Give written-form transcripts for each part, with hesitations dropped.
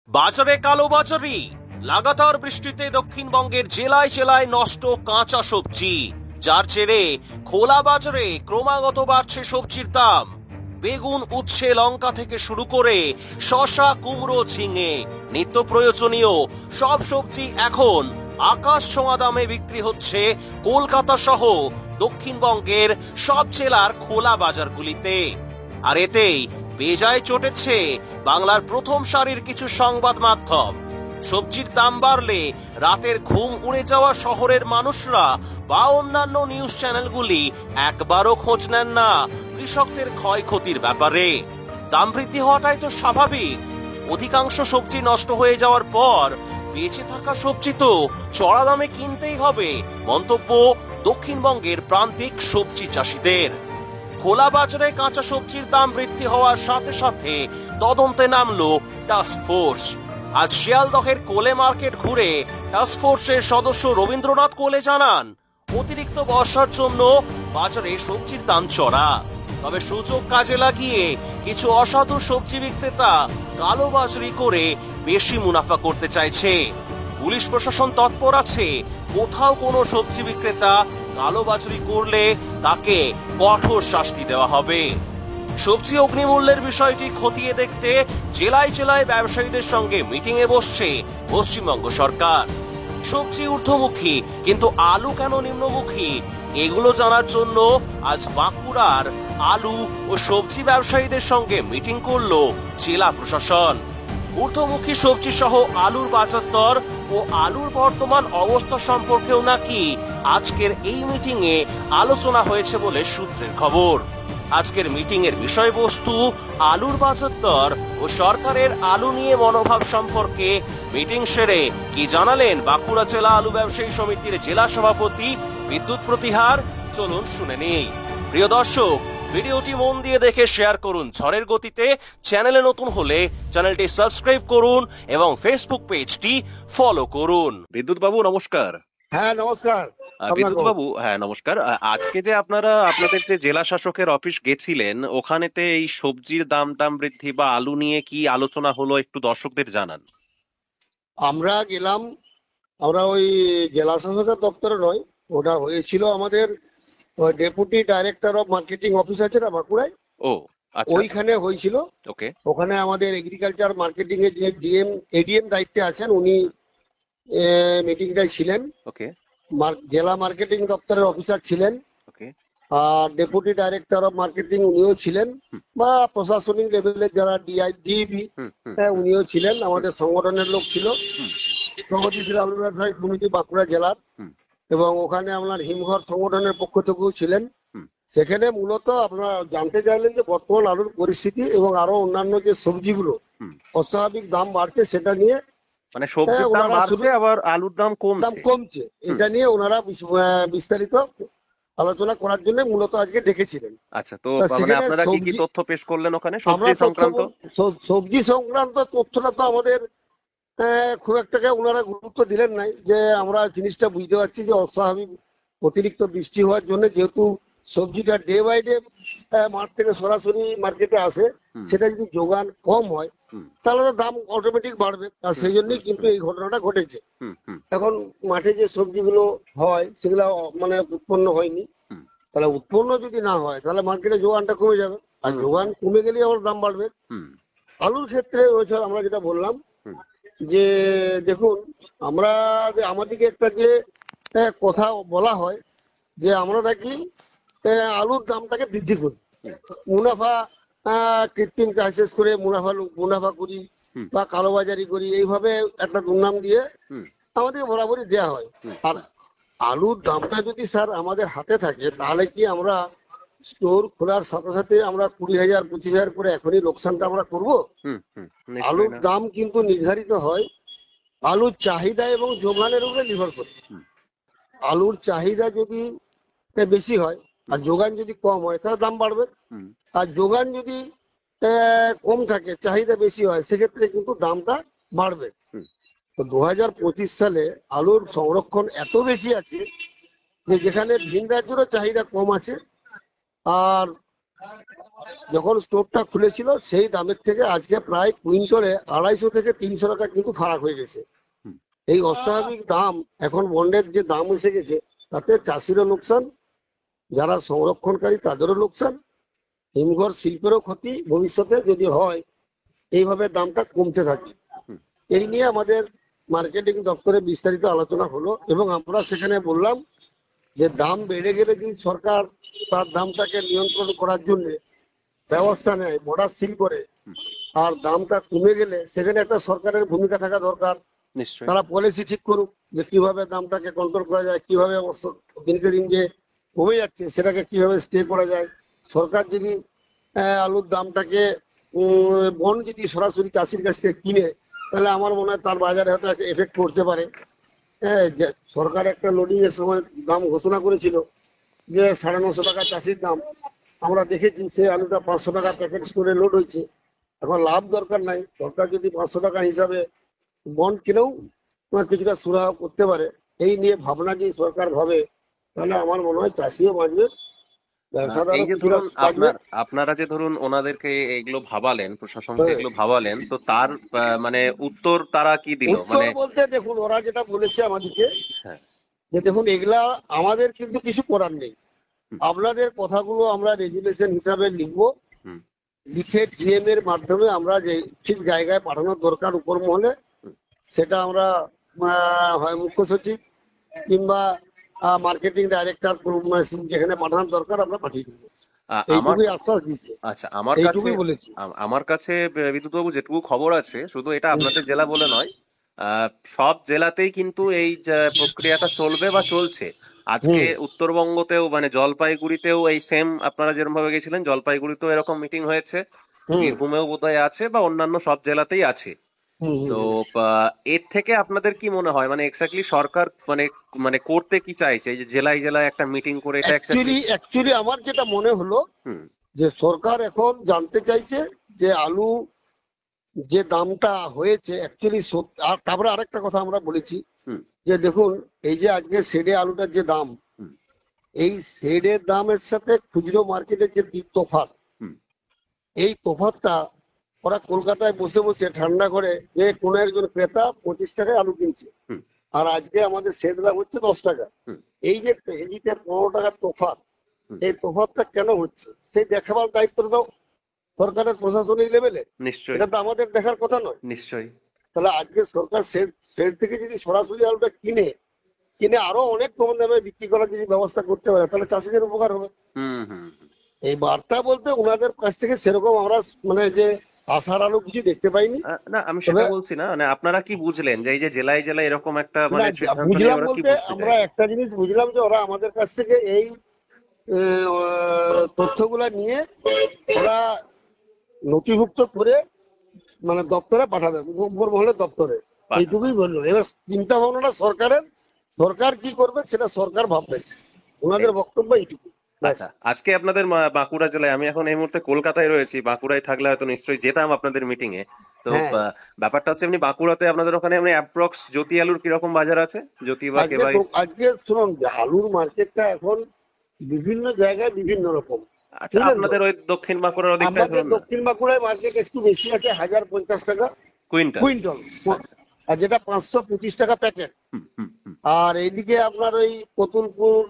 বাজারে কালোবাজারি। লাগাতার বৃষ্টিতে দক্ষিণবঙ্গের জেলায় জেলায় নষ্ট কাঁচা সবজি, যার জেরে খোলা বাজারে ক্রমাগত বাড়ছে সবজির দাম। বেগুন, উচ্ছে, লঙ্কা থেকে শুরু করে শসা, কুমড়ো, ঝিঙে, নিত্য প্রয়োজনীয় সব সবজি এখন আকাশ ছোঁয়া দামে বিক্রি হচ্ছে কলকাতা সহ দক্ষিণবঙ্গের সব জেলার খোলা বাজারগুলিতে। আর এতেই বেজায় চটেছে বাংলার প্রথম সারির কিছু সংবাদ মাধ্যম। সবজির দাম বাড়লে রাতের ঘুম উড়ে যাওয়া শহরের মানুষরা বা অন্যান্য নিউজ চ্যানেলগুলি একবারও খোঁজ নেন না কৃষকদের ক্ষয়ক্ষতির ব্যাপারে। দাম বৃদ্ধি হওয়াটাই তো স্বাভাবিক। অধিকাংশ সবজি নষ্ট হয়ে যাওয়ার পর বেঁচে থাকা সবজি তো চড়া দামে কিনতেই হবে, মন্তব্য দক্ষিণবঙ্গের প্রান্তিক সবজি চাষিদের। খোলা বাজারে কাঁচা সবজির দাম বৃদ্ধি হওয়ার সাথে সাথে তদন্তে নামলো টাস্ক ফোর্স। আজ শিয়ালদহের কোলে মার্কেট ঘুরে টাস্ক ফোর্সের সদস্য রবীন্দ্রনাথ কোলে জানান, অতিরিক্ত বর্ষার জন্য বাজারে সবজির দাম চড়া। তবে সুযোগ কাজে লাগিয়ে কিছু অসাধু সবজি বিক্রেতা কালোবাজারি করে বেশি মুনাফা করতে চাইছে। পুলিশ প্রশাসন তৎপর আছে, কোথাও কোনো সবজি বিক্রেতা কালোবাজারি করলে তাকে কঠোর শাস্তি দেওয়া হবে। সবজি অগ্নিমূল্যের বিষয়টি খতিয়ে দেখতে জেলায় জেলায় ব্যবসায়ীদের সঙ্গে মিটিংয়ে বসছে পশ্চিমবঙ্গ সরকার। সবজি ঊর্ধ্বমুখী, কিন্তু আলু কেন নিম্নমুখী, এগুলো জানার জন্য আজ বাঁকুড়ার আলু ও সবজি ব্যবসায়ীদের সঙ্গে মিটিং করলো জেলা প্রশাসন। ঊর্ধ্বমুখী সবজি সহ আলুর বাজার দর ও আলুর বর্তমান অবস্থা সম্পর্কেও নাকি আজকের এই মিটিংয়ে আলোচনা হয়েছে বলে সূত্রের খবর। আজকের মিটিং এর বিষয়বস্তু আলুর বাজার দর ও সরকারের আলু নিয়ে মনোভাব সম্পর্কে। মিটিং সেরে কি জানালেন বাঁকুড়া জেলা আলু ব্যবসায়ী সমিতির জেলা সভাপতি বিদ্যুৎ প্রতিহার, চলুন শুনে নিই। প্রিয় দর্শক, ভিডিওটি মন দিয়ে দেখে শেয়ার করুন ঝড়ের গতিতে। চ্যানেলে নতুন হলে চ্যানেলটি সাবস্ক্রাইব করুন এবং ফেসবুক পেজটি ফলো করুন। বিদ্যুৎ বাবু নমস্কার। হ্যাঁ নমস্কার বিদ্যুৎ বাবু, হ্যাঁ নমস্কার। আজকে যে আপনাদের যে জেলা শাসকের অফিস গেছিলেন, ওখানেতে এই সবজির দাম বৃদ্ধি বা আলু নিয়ে কি আলোচনা হলো একটু দর্শকদের জানান। আমরা গেলাম, আমরা ওই জেলা শাসকের দপ্তরে নয়, ওটা হয়েছিল আমাদের deputy director of marketing office আছে না বাঁকুড়ায়, ও আচ্ছা, ওইখানে হয়েছিল। ওকে। ওখানে আমাদের এগ্রিকালচার মার্কেটিং এর যে এডিএম দায়িত্বে আছেন উনি মিটিংটাই ছিলেন। ওকে। জেলা মার্কেটিং দপ্তরের অফিসার ছিলেন, ওকে। আর ডেপুটি ডাইরেক্টর অফ মার্কেটিং উনিও ছিলেন, বা প্রশাসনিক লেভেলের যারা ডিবি উনিও ছিলেন, আমাদের সংগঠনের লোক ছিল, প্রগতিশীল আলু ব্যবসায়ী সমিতি বাঁকুড়া জেলার, এবং ওখানে আপনার হিমঘর সংগঠনের পক্ষ থেকেও ছিলেন। সেখানে মূলত আপনারা জানতে চাইলেন যে বর্তমান আলুর পরিস্থিতি এবং আরো অন্যান্য যে সবজিগুলো অস্বাভাবিক দাম বাড়ছে সেটা নিয়ে, মানে সবজির দাম বাড়ছে আবার আলুর দাম কমছে, এটা নিয়ে ওনারা বিস্তারিত আলোচনা করার জন্য মূলত আজকে ডেকেছিলেন। আচ্ছা, তো মানে আপনারা কি কি তথ্য পেশ করলেন ওখানে সবজি সংক্রান্ত? সবজি সংক্রান্ত তথ্যটা তো আমাদের খুব একটা ওনারা গুরুত্ব দিলেন নাই, যে আমরা জিনিসটা বুঝতে পারছি যে অস্বাভাবিক অতিরিক্ত বৃষ্টি হওয়ার জন্য যেহেতু সবজিটা ডে বাই ডে মাঠ থেকে সরাসরি মার্কেটে আসে, সেটা যদি যোগান কম হয় তাহলে তো দাম অটোমেটিক বাড়বে, আর সেই জন্যই কিন্তু এই ঘটনাটা ঘটেছে। এখন মাঠে যে সবজিগুলো হয় সেগুলো মানে উৎপন্ন হয়নি, তাহলে উৎপন্ন যদি না হয় তাহলে মার্কেটে যোগানটা কমে যাবে, আর যোগান কমে গেলেই আমার দাম বাড়বে। আলুর ক্ষেত্রে আমরা যেটা বললাম যে দেখুন, আমাদেরকে একটা যে কথা বলা হয় যে আমরা নাকি আলুর দামটাকে বৃদ্ধি করি, মুনাফা কৃত্রিম চাষেস করে মুনাফা করি বা কালোবাজারি করি, এইভাবে একটা দুর্নাম দিয়ে আমাদের বরাবরই দেয়া হয়। আর আলুর দামটা যদি স্যার আমাদের হাতে থাকে তাহলে কি আমরা স্টোর খোলার সাথে সাথে আমরা 20,000 25,000 করে এখনই লোকসানটা আমরা করব? আলুর দাম কিন্তু নির্ধারিত হয় আলুর চাহিদা এবং যোগানের উপরে নির্ভর করে। আলুর চাহিদা যদি বেশি হয় আর যোগান যদি কম হয় তাহলে দাম বাড়বে, আর যোগান যদি কম থাকে চাহিদা বেশি হয় সেক্ষেত্রে কিন্তু দামটা বাড়বে। তো 2025 সালে আলুর সংরক্ষণ এত বেশি আছে যে যেখানে ভিন রাজ্যেরও চাহিদা কম আছে, আর যখন স্টোরটা খুলেছিল সেই দামের থেকে আজকে প্রায় কুইন্টলে 250 থেকে 300 টাকা কিন্তু ফারাক হয়ে গেছে। এই অস্বাভাবিক দাম, এখন বন্ডের যে দাম এসে গেছে, তাতে চাষিরও লোকসান, যারা সংরক্ষণকারী তাদেরও লোকসান, হিমঘর শিল্পেরও ক্ষতি ভবিষ্যতে যদি হয় এইভাবে দামটা কমতে থাকে। এই নিয়ে আমাদের মার্কেটিং দপ্তরে বিস্তারিত আলোচনা হলো এবং আমরা সেখানে বললাম যে দাম বেড়ে গেলে যদি সরকার তার দামটাকে নিয়ন্ত্রণ করার জন্য ব্যবস্থা নেয়, বর্ডার সিল করে, আর দামটা কমে গেলে সেখানে একটা সরকারের ভূমিকা থাকা দরকার। নিশ্চয়ই তারা পলিসি ঠিক করুক যে কিভাবে দামটাকে কন্ট্রোল করা যায়, কিভাবে দিনকে দিন যে কমে যাচ্ছে সেটাকে কিভাবে স্টে করা যায়। সরকার যদি আলুর দামটাকে বন্ড যদি সরাসরি চাষির কাছ থেকে কিনে, তাহলে আমার মনে হয় তার বাজারে হয়তো একটা এফেক্ট পড়তে পারে। হ্যাঁ, সরকার একটা লোডিং এর সময় দাম ঘোষণা করেছিল যে 950 টাকা চাষির দাম, আমরা দেখেছি সেই আলুটা 500 টাকা প্যাকেট করে লোড হয়েছে। এখন লাভ দরকার নাই, সরকার যদি 500 টাকা হিসাবে বন্ড কিনেও কিছুটা সুরাহা করতে পারে, এই নিয়ে ভাবনা যদি সরকার ভাবে, তাহলে আমার মনে হয় চাষিও বাঁচবে, এই যে ধরুন আপনারা যে ধরুন ওনাদেরকে এগুলো ভাবালেন, প্রশাসনকে এগুলো ভাবালেন, তো তার মানে উত্তর তারা কি দিল? উত্তর বলতে দেখুন, ওরা যেটা বলেছে আমাদেরকে যে দেখুন এগুলা আমাদের কিন্তু কিছু করার নেই, আপনাদের কথাগুলো আমরা রেজুলেশন হিসাবে লিখবো, লিখে জিএম এর মাধ্যমে আমরা যে ঠিক জায়গায় পাঠানোর দরকার উপর মহলে, সেটা আমরা হয় মুখ্য সচিব কিংবা মার্কেটিং ডাইরেক্টর যেখানে পাঠানোর দরকার আমরা পাঠিয়ে দেবো, এইটুকুই আশ্বাস দিচ্ছে। আচ্ছা, আমার কাছে বিদ্যুৎবাবু যেটুকু খবর আছে, শুধু এটা আপনাদের জেলা বলে নয়, সব জেলাতেই কিন্তু এই প্রক্রিয়াটা চলবে বা চলছে। আজকে উত্তরবঙ্গতেও মানে জলপাইগুড়িতেও এই সেম, আপনারা যেরকম ভাবে গেছিলেন জলপাইগুড়িতেও এরকম মিটিং হয়েছে, বীরভূমেও বোধহয় আছে বা অন্যান্য সব জেলাতেই আছে। তো এর থেকে আপনাদের কি মনে হয়, মানে এক্স্যাক্টলি সরকার মানে মানে করতে কি চাইছে, এই যে জেলায় জেলায় একটা মিটিং করে? এটা অ্যাকচুয়ালি আমার যেটা মনে হলো যে সরকার এখন জানতে চাইছে যে আলু যে দামটা হয়েছে অ্যাকচুয়ালি। আর তারপরে আরেকটা কথা আমরা বলেছি যে দেখুন এই যে আজকে শেডে আলুটার যে দাম, এই শেডের দামের সাথে খুচরো মার্কেটের যে তফাৎ, এই তফাৎটা ওরা কলকাতায় বসে বসে ঠান্ডা করে যে কোনো একজন ক্রেতা 25 টাকায় আলু কিনছে, আর আজকে আমাদের শেড দাম হচ্ছে 10 টাকা। এই যে কেজিতে 15 টাকার তফাৎ, এই তফাৎটা কেন হচ্ছে সেই দেখাবার দায়িত্বটা তো সরকারের প্রশাসনিক লেভেলে, এটা তো আমাদের দেখার কথা নয়। নিশ্চয়ই। তাহলে আজকে সরকার শেড থেকে যদি সরাসরি আলুটা কিনে আরো অনেক কম দামে বিক্রি করার যদি ব্যবস্থা করতে পারে, তাহলে চাষিদের উপকার হবে। এই বার্তা বলতে ওনাদের কাছ থেকে সেরকম আমরা মানে যে আশার আলো কিছু দেখতে পাইনি। না, আমি সেটা বলছি না, মানে আপনারা কি বুঝলেন যে এই যে জেলায় জেলায় এরকম একটা মানে বুঝলাম বলতে আমরা একটা জিনিস বুঝলাম যে ওরা আমাদের কাছ থেকে এই তথ্যগুলা নিয়ে ওরা নথিভুক্ত করে মানে দপ্তরে পাঠাবে, উপর মহলের দপ্তরে, এইটুকুই বললো। এবার চিন্তা ভাবনাটা সরকারের, সরকার কি করবে সেটা সরকার ভাববে, ওনাদের বক্তব্য এইটুকু। আচ্ছা, আজকে আপনাদের বাঁকুড়া জেলায়, আমি এখন এই মুহূর্তে কলকাতায় রয়েছি, বাঁকুড়ায় থাকলে হয়তো নিশ্চয়ই যেতাম আপনাদের মিটিং এ। তো ব্যাপারটা হচ্ছে এমনি বাঁকুড়াতে আপনাদের ওখানে এমনি অ্যাপ্রক্স জ্যোতি আলুর কিরকম বাজার আছে? জ্যোতি বা কেবাইস আজকে শুনুন, আলুর মার্কেটটা এখন বিভিন্ন জায়গায় বিভিন্ন রকম। আচ্ছা, আপনাদের ওই দক্ষিণ বাঁকুড়ার ওদিকটা? দক্ষিণ বাঁকুড়ায় মার্কেট একটু বেশি আছে, 1050 টাকা কুইন্টাল, আর যেটা 525 টাকা প্যাকেট। আর এইদিকে আপনার ওই কতুলপুর,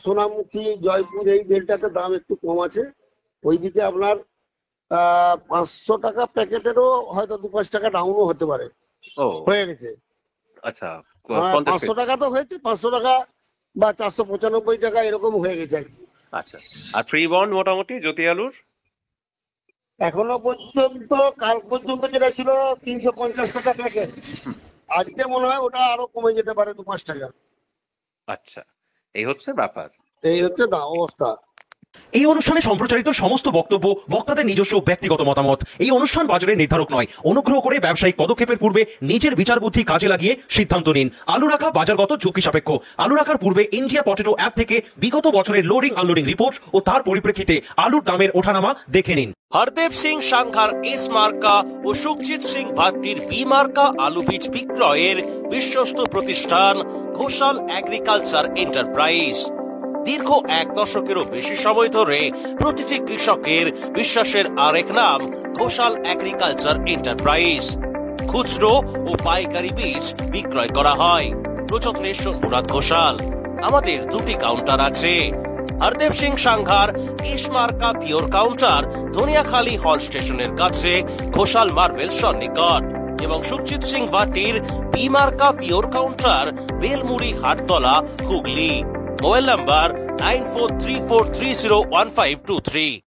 সোনামুখী, জয়পুর এই বেলটাতে দাম একটু কম আছে। ওইদিকে আপনার 500 টাকা প্যাকেটেরও হয়তো 2-5 টাকা ডাউনও হতে পারে, হয়ে গেছে। আচ্ছা, 500 টাকা তো হয়েছে, 500 টাকা বা 495 টাকা এরকম হয়ে গেছে। আচ্ছা, আর ফ্রি বন্ড মোটামুটি জ্যোতি আলুর এখনো পর্যন্ত, কাল পর্যন্ত যেটা ছিল 350 টাকা প্যাকেট, আজকে মনে হয় ওটা আরো কমে যেতে পারে 2-5 টাকা। আচ্ছা, এই হচ্ছে ব্যাপার, এই হচ্ছে অবস্থা। এই অনুষ্ঠানে সম্প্রচারিত সমস্ত বক্তব্য বক্তাদের নিজস্ব ব্যক্তিগত মতামত। এই অনুষ্ঠান বাজারের নির্ধারক নয়। অনুগ্রহ করে ব্যবসায়িক পদক্ষেপের পূর্বে নিজের বিচার বুদ্ধি কাজে লাগিয়ে সিদ্ধান্ত নিন। আলু রাখা বাজারগত ঝুঁকি সাপেক্ষ। আলু রাখার পূর্বে ইন্ডিয়া পটেটো অ্যাপ থেকে বিগত বছরের লোডিং আনলোডিং রিপোর্ট ও তার পরিপ্রেক্ষিতে আলুর দামের ওঠানামা দেখে নিন। হরদেব সিং সাংঘার এস মার্কা ও সুখজিৎ সিং ভাট্টির বি মার্কা আলু বীজ বিক্রয়ের বিশ্বস্ত প্রতিষ্ঠান ঘোষাল এগ্রিকালচার এন্টারপ্রাইজ। দীর্ঘ 1 দশকেরও বেশি সময় ধরে প্রতিটি কৃষকের বিশ্বাসের আরেক নাম ঘোষাল এগ্রিকালচার এন্টারপ্রাইজ। খুচরো ও পাইকারি বীজ বিক্রয় করা হয়। প্রযত্নে শম্ভুনাথ ঘোষাল। আমাদের 2টি কাউন্টার আছে। হরদেব সিং সাংঘার ইসমার্কা পিওর কাউন্টার ধনিয়াখালী হল স্টেশনের কাছে ঘোষাল মার্বেল সন্নিকট, এবং সুখজিৎ সিং ভাটির বিমার্কা pure counter Belmuri Hattala Hooghly. Mobile number 9434301523।